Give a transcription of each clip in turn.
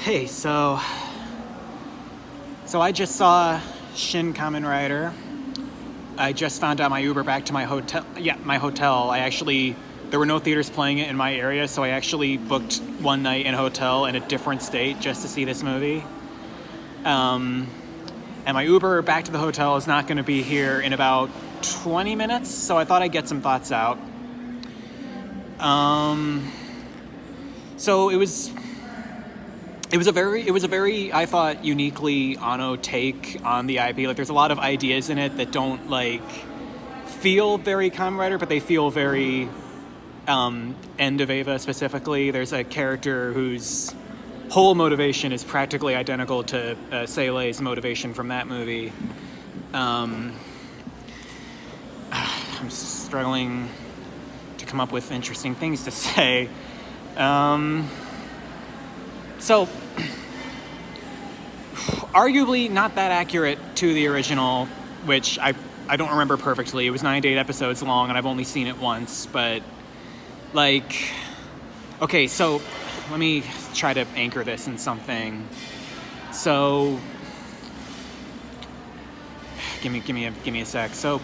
Hey, so I just saw Shin Kamen Rider. I just found out my Uber back to my hotel. Yeah, my hotel. There were no theaters playing it in my area, so I actually booked one night in a hotel in a different state just to see this movie. And my Uber back to the hotel is not going to be here in about 20 minutes, so I thought I'd get some thoughts out. So it was a very, I thought, uniquely Anno take on the IP. Like, there's a lot of ideas in it that don't feel very Kamen Rider, but they feel very End of Eva specifically. There's a character whose whole motivation is practically identical to Seilei's motivation from that movie. I'm struggling to come up with interesting things to say. So, arguably not that accurate to the original, which I don't remember perfectly. It was 9 to 8 episodes long, and I've only seen it once, but, okay, so let me try to anchor this in something. So, give me a sec. So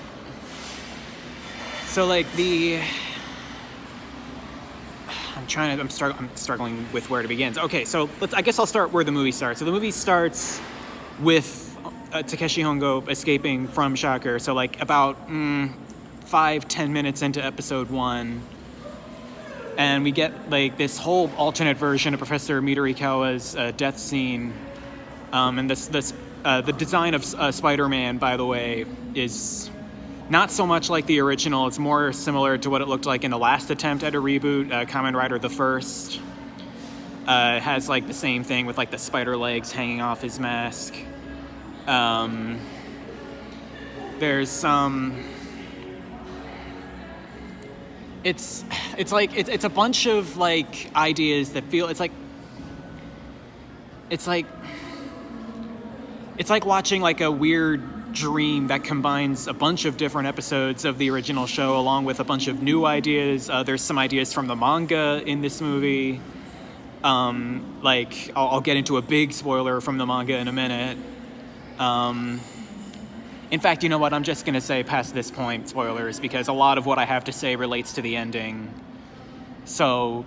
I'm struggling with where to begin. Okay, so I guess I'll start where the movie starts. So the movie starts with Takeshi Hongo escaping from Shocker. So about 5-10 minutes into episode 1, and we get this whole alternate version of Professor Midorikawa's death scene. And the design of Spider-Man, by the way, is not so much like the original. It's more similar to what it looked like in the last attempt at a reboot, Kamen Rider the First. It has the same thing with the spider legs hanging off his mask. There's some. It's a bunch of ideas that feel it's like watching a weird dream that combines a bunch of different episodes of the original show along with a bunch of new ideas. There's some ideas from the manga in this movie. I'll get into a big spoiler from the manga in a minute. In fact, you know what? I'm just going to say past this point spoilers, because a lot of what I have to say relates to the ending. So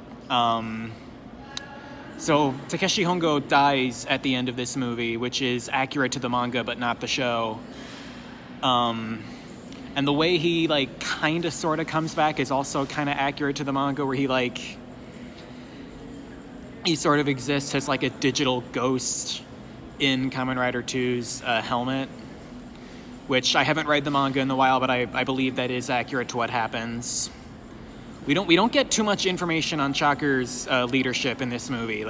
Takeshi Hongo dies at the end of this movie, which is accurate to the manga but not the show. And the way he kind of sort of comes back is also kind of accurate to the manga, where he sort of exists as a digital ghost in Kamen Rider 2's helmet, which I haven't read the manga in a while, but I believe that is accurate to what happens. We don't get too much information on Shocker's leadership in this movie.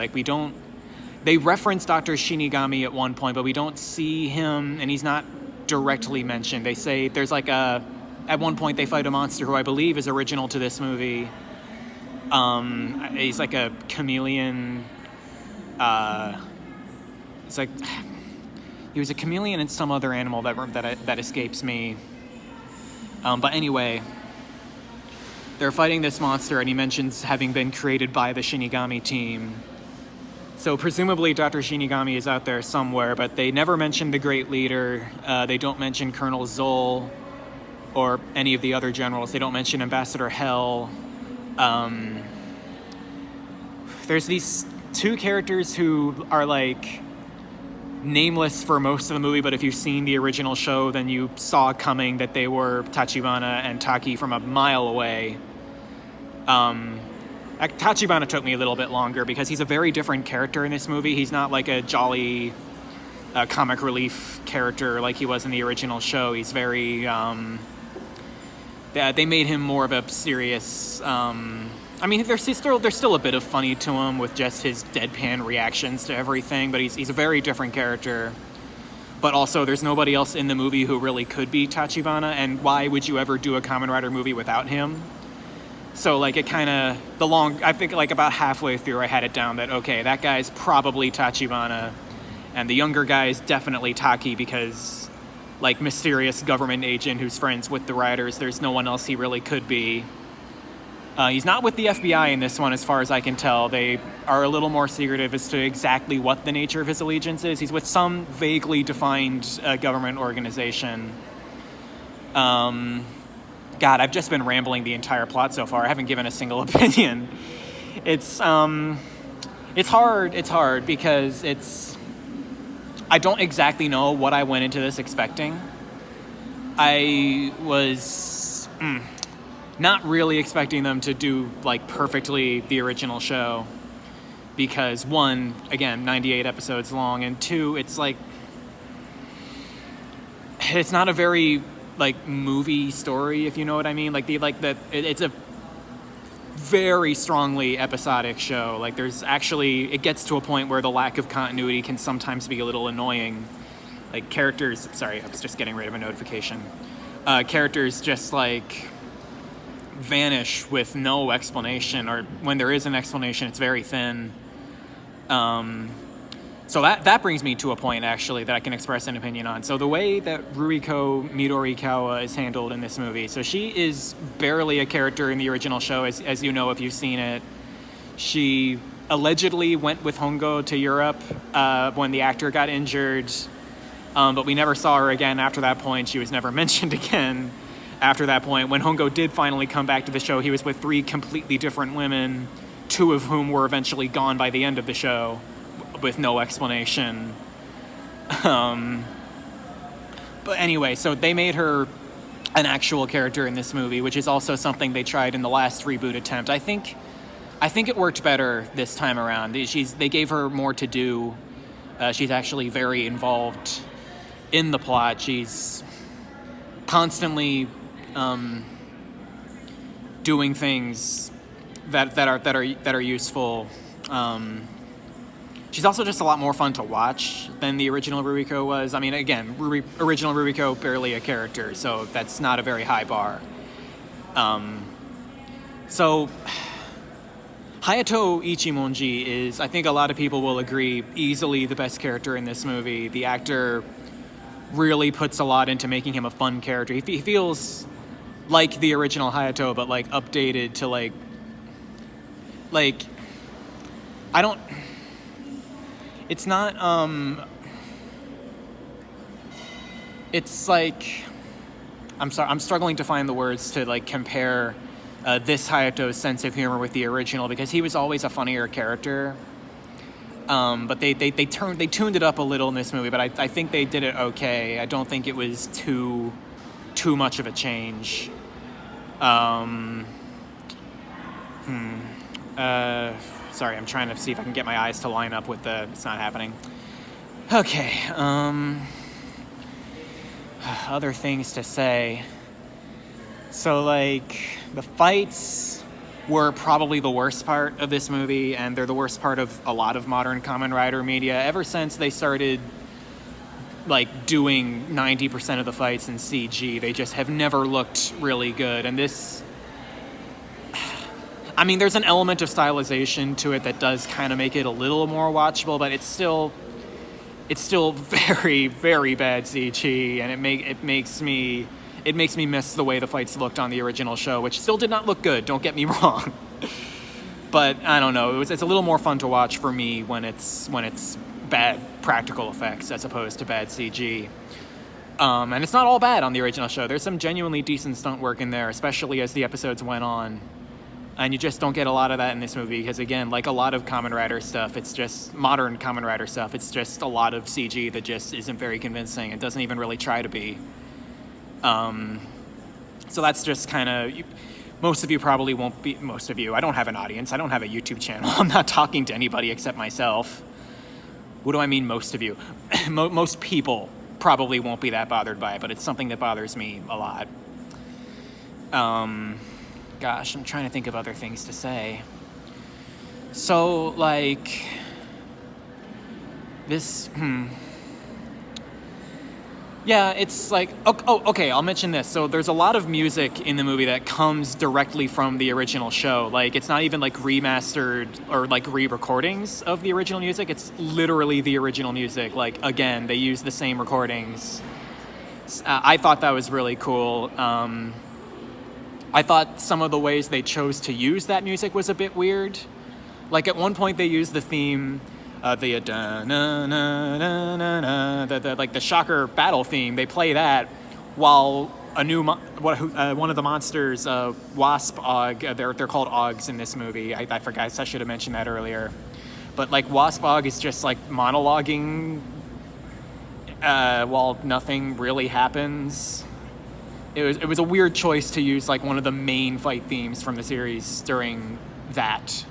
They reference Dr. Shinigami at one point, but we don't see him, and he's not directly mentioned. They say there's at one point they fight a monster who I believe is original to this movie. He's a chameleon. He was a chameleon and some other animal that escapes me. But anyway, they're fighting this monster, and he mentions having been created by the Shinigami team. So presumably Dr. Shinigami is out there somewhere, but they never mention the Great Leader. They don't mention Colonel Zoll or any of the other generals. They don't mention Ambassador Hell. There's these two characters who are nameless for most of the movie, but if you've seen the original show, then you saw coming that they were Tachibana and Taki from a mile away. Tachibana took me a little bit longer because he's a very different character in this movie. He's not a jolly comic relief character like he was in the original show. He's very they made him more of a serious there's still a bit of funny to him with just his deadpan reactions to everything, but he's a very different character. But also there's nobody else in the movie who really could be Tachibana, and why would you ever do a Kamen Rider movie without him? So I think about halfway through I had it down that, okay, that guy's probably Tachibana, and the younger guy's definitely Taki, because mysterious government agent who's friends with the Riders, there's no one else he really could be. He's not with the FBI in this one, as far as I can tell. They are a little more secretive as to exactly what the nature of his allegiance is. He's with some vaguely defined government organization. God, I've just been rambling the entire plot so far. I haven't given a single opinion. It's hard. It's hard because I don't exactly know what I went into this expecting. I was not really expecting them to do like perfectly the original show because one, again, 98 episodes long, and two, it's like it's not a very like movie story, if you know what I mean. It's a very strongly episodic show. Like there's actually, it gets to a point where the lack of continuity can sometimes be a little annoying. Like characters, sorry, I was just getting rid of a notification. Characters just like vanish with no explanation, or when there is an explanation, it's very thin. So that brings me to a point, actually, that I can express an opinion on. So the way that Ruiko Midorikawa is handled in this movie, so she is barely a character in the original show, as you know if you've seen it. She allegedly went with Hongo to Europe when the actor got injured, but we never saw her again after that point. She was never mentioned again after that point. When Hongo did finally come back to the show, he was with 3 completely different women, 2 of whom were eventually gone by the end of the show, with no explanation. But anyway, so they made her an actual character in this movie, which is also something they tried in the last reboot attempt. I think it worked better this time around. They gave her more to do. She's actually very involved in the plot. She's constantly doing things that are useful. She's also just a lot more fun to watch than the original Ruiko was. I mean, again, original Ruiko, barely a character, so that's not a very high bar. So Hayato Ichimonji is, I think a lot of people will agree, easily the best character in this movie. The actor really puts a lot into making him a fun character. He feels like the original Hayato, but like updated to like I don't. It's not. It's like I'm sorry. I'm struggling to find the words to like compare this Hayato's sense of humor with the original, because he was always a funnier character. But they tuned it up a little in this movie, but I think they did it okay. I don't think it was too much of a change. Sorry, I'm trying to see if I can get my eyes to line up with it's not happening. Okay, other things to say. So, like, the fights were probably the worst part of this movie, and they're the worst part of a lot of modern Kamen Rider media. Ever since they started, like, doing 90% of the fights in CG, they just have never looked really good. And this... I mean, there's an element of stylization to it that does kind of make it a little more watchable, but it's still very, very bad CG, and it makes me miss the way the fights looked on the original show, which still did not look good, don't get me wrong. But I don't know, it's a little more fun to watch for me when it's bad practical effects as opposed to bad CG. And it's not all bad on the original show. There's some genuinely decent stunt work in there, especially as the episodes went on. And you just don't get a lot of that in this movie because, again, like a lot of Kamen Rider stuff, it's just modern Kamen Rider stuff. It's just a lot of CG that just isn't very convincing. It doesn't even really try to be. So that's just kind of... Most of you probably won't be... Most of you. I don't have an audience. I don't have a YouTube channel. I'm not talking to anybody except myself. What do I mean, most of you? Most people probably won't be that bothered by it, but it's something that bothers me a lot. Gosh, I'm trying to think of other things to say. So, like, this, yeah, it's like, okay, I'll mention this. So there's a lot of music in the movie that comes directly from the original show. Like, it's not even, like, remastered or, like, re-recordings of the original music. It's literally the original music. Like, again, they use the same recordings. I thought that was really cool. I thought some of the ways they chose to use that music was a bit weird. Like at one point they used the theme, the da na na na na na, like the Shocker battle theme. They play that while a new one of the monsters, Wasp Og, they're called Ogs in this movie. I forgot, I should have mentioned that earlier. But like Wasp Og is just like monologuing while nothing really happens. It was a weird choice to use like one of the main fight themes from the series during that.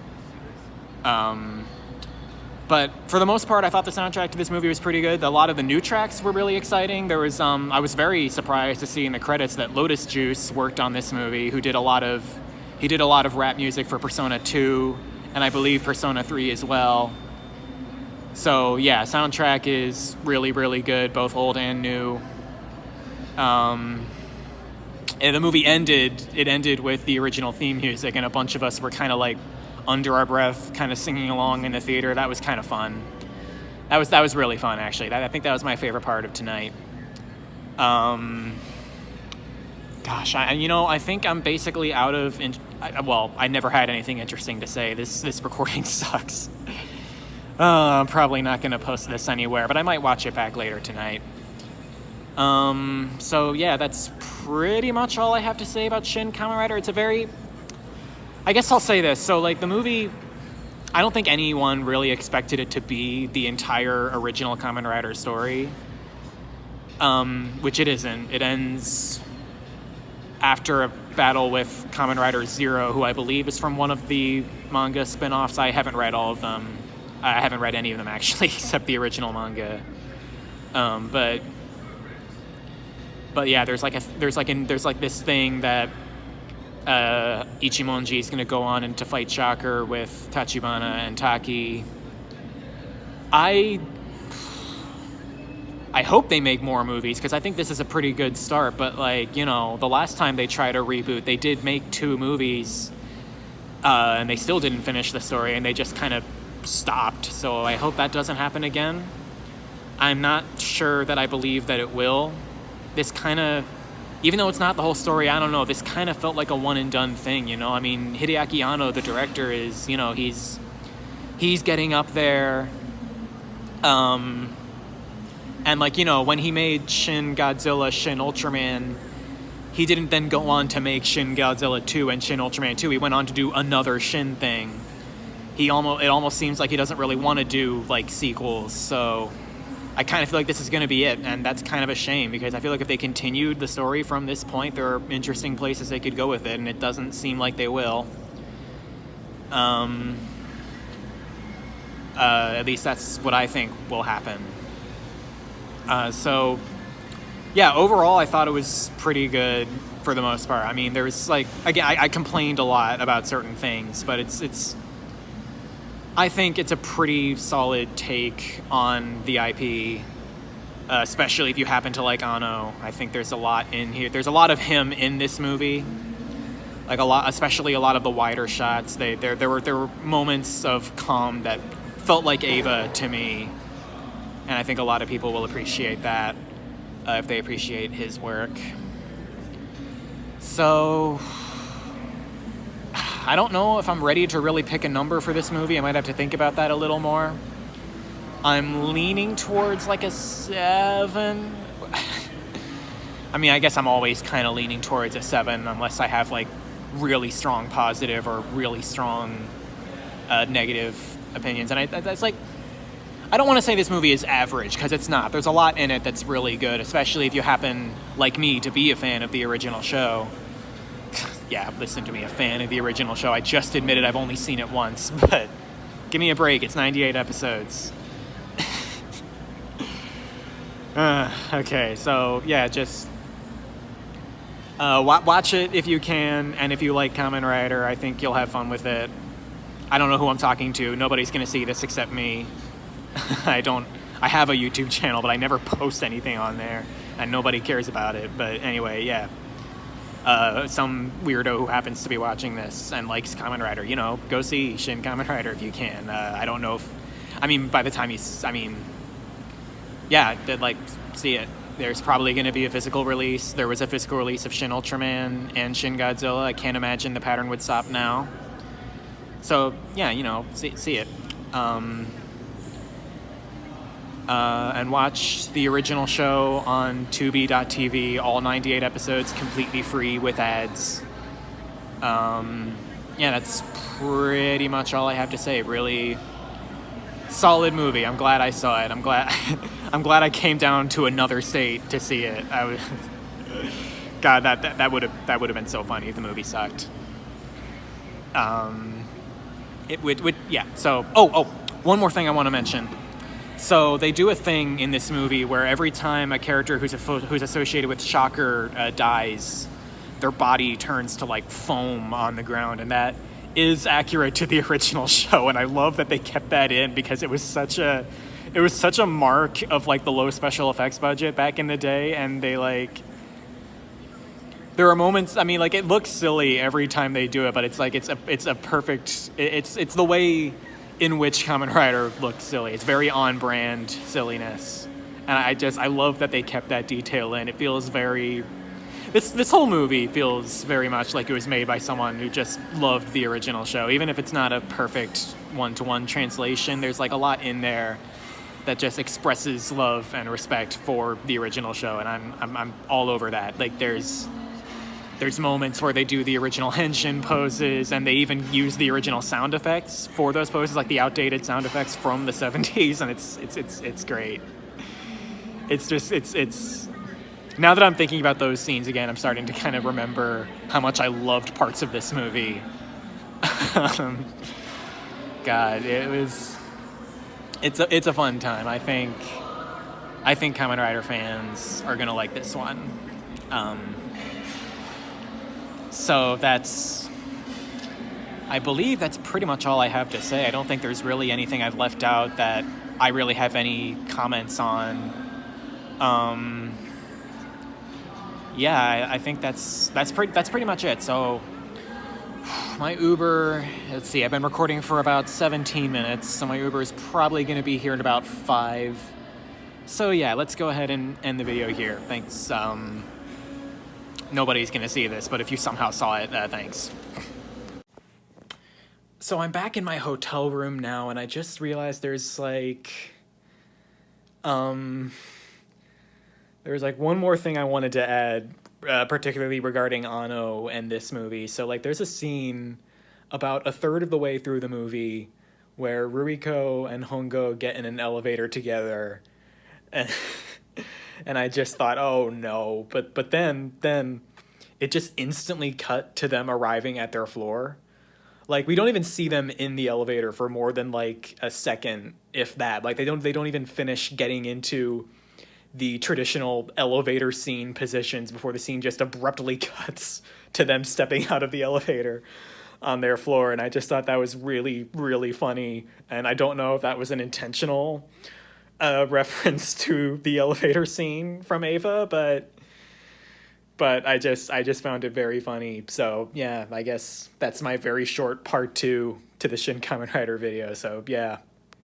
But for the most part, I thought the soundtrack to this movie was pretty good. A lot of the new tracks were really exciting. There was I was very surprised to see in the credits that Lotus Juice worked on this movie, who did a lot of rap music for Persona 2 and I believe Persona 3 as well. So yeah, soundtrack is really, really good, both old and new. And the movie ended with the original theme music, and a bunch of us were kind of like under our breath, kind of singing along in the theater. That was kind of fun. That was really fun, actually. I think that was my favorite part of tonight. Gosh, I think I'm basically out of... I never had anything interesting to say. This recording sucks. I'm probably not going to post this anywhere, but I might watch it back later tonight. So yeah, that's pretty much all I have to say about Shin Kamen Rider. It's a very... I guess I'll say this. So like the movie, I don't think anyone really expected it to be the entire original Kamen Rider story. Which it isn't. It ends after a battle with Kamen Rider Zero, who I believe is from one of the manga spin-offs. I haven't read all of them. I haven't read any of them actually, except the original manga. But yeah, there's this thing that Ichimonji is going to go on and to fight Shocker with Tachibana and Taki. I hope they make more movies, because I think this is a pretty good start, but like, the last time they tried a reboot, they did make 2 movies, and they still didn't finish the story, and they just kind of stopped, so I hope that doesn't happen again. I'm not sure that I believe that it will. This kind of, even though it's not the whole story, I don't know, this kind of felt like a one-and-done thing, I mean, Hideaki Anno, the director, is, he's getting up there, and like, when he made Shin Godzilla, Shin Ultraman, he didn't then go on to make Shin Godzilla 2 and Shin Ultraman 2. He went on to do another Shin thing. It almost seems like he doesn't really want to do like sequels, so I kind of feel like this is going to be it, and that's kind of a shame, because I feel like if they continued the story from this point, there are interesting places they could go with it, and it doesn't seem like they will. At least that's what I think will happen. So, yeah, overall, I thought it was pretty good for the most part. I mean, there's like, again, I complained a lot about certain things, but I think it's a pretty solid take on the IP, especially if you happen to like Anno. I think there's a lot in here. There's a lot of him in this movie, like especially a lot of the wider shots. There were moments of calm that felt like Ava to me, and I think a lot of people will appreciate that if they appreciate his work. So I don't know if I'm ready to really pick a number for this movie. I might have to think about that a little more. I'm leaning towards like a 7. I mean, I guess I'm always kind of leaning towards a 7 unless I have like really strong positive or really strong negative opinions. And that's like, I don't want to say this movie is average, because it's not. There's a lot in it that's really good, especially if you happen, like me, to be a fan of the original show. Yeah, listen to me, a fan of the original show. I just admitted I've only seen it once, but give me a break. It's 98 episodes. Okay, so yeah, just watch it if you can, and if you like Kamen Rider, I think you'll have fun with it. I don't know who I'm talking to. Nobody's going to see this except me. I have a YouTube channel, but I never post anything on there, and nobody cares about it. But anyway, yeah. Some weirdo who happens to be watching this and likes Kamen Rider, go see Shin Kamen Rider if you can. I don't know if... by the time yeah, like, see it. There's probably going to be a physical release. There was a physical release of Shin Ultraman and Shin Godzilla. I can't imagine the pattern would stop now. So yeah, see it. And watch the original show on Tubi.tv, all 98 episodes, completely free with ads. Yeah, that's pretty much all I have to say. Really solid movie. I'm glad I saw it. I'm glad I came down to another state to see it. God, that would have been so funny if the movie sucked. It would yeah. So one more thing I want to mention. So they do a thing in this movie where every time a character who's associated with Shocker dies, their body turns to like foam on the ground, and that is accurate to the original show. And I love that they kept that in because it was such a mark of like the low special effects budget back in the day, and they like. There are moments. I mean, like it looks silly every time they do it, but it's like it's a perfect. It's the way in which Kamen Rider looks silly. It's very on-brand silliness, and I love that they kept that detail in. It feels very. This whole movie feels very much like it was made by someone who just loved the original show, even if it's not a perfect one-to-one translation. There's like a lot in there that just expresses love and respect for the original show, and I'm all over that. Like there's moments where they do the original henshin poses, and they even use the original sound effects for those poses, like the outdated sound effects from the 70s, and it's great. It's now that I'm thinking about those scenes again, I'm starting to kind of remember how much I loved parts of this movie. God, it's a fun time. I think Kamen Rider fans are gonna like this one. So I believe that's pretty much all I have to say. I don't think there's really anything I've left out that I really have any comments on. Yeah, I think that's pretty much it. So my Uber, let's see, I've been recording for about 17 minutes, so my Uber is probably going to be here in about 5. So yeah, let's go ahead and end the video here. Thanks. Nobody's going to see this, but if you somehow saw it, thanks. So I'm back in my hotel room now, and I just realized there's like one more thing I wanted to add, particularly regarding Anno and this movie. So like there's a scene about a third of the way through the movie where Ruriko and Hongo get in an elevator together, and and I just thought, oh no, but then it just instantly cut to them arriving at their floor. Like we don't even see them in the elevator for more than like a second, if that. Like they don't even finish getting into the traditional elevator scene positions before the scene just abruptly cuts to them stepping out of the elevator on their floor. And I just thought that was really, really funny. And I don't know if that was an intentional reference to the elevator scene from Ava, but I just found it very funny. So yeah, I guess that's my very short part 2 to the Shin Kamen Rider video. So yeah.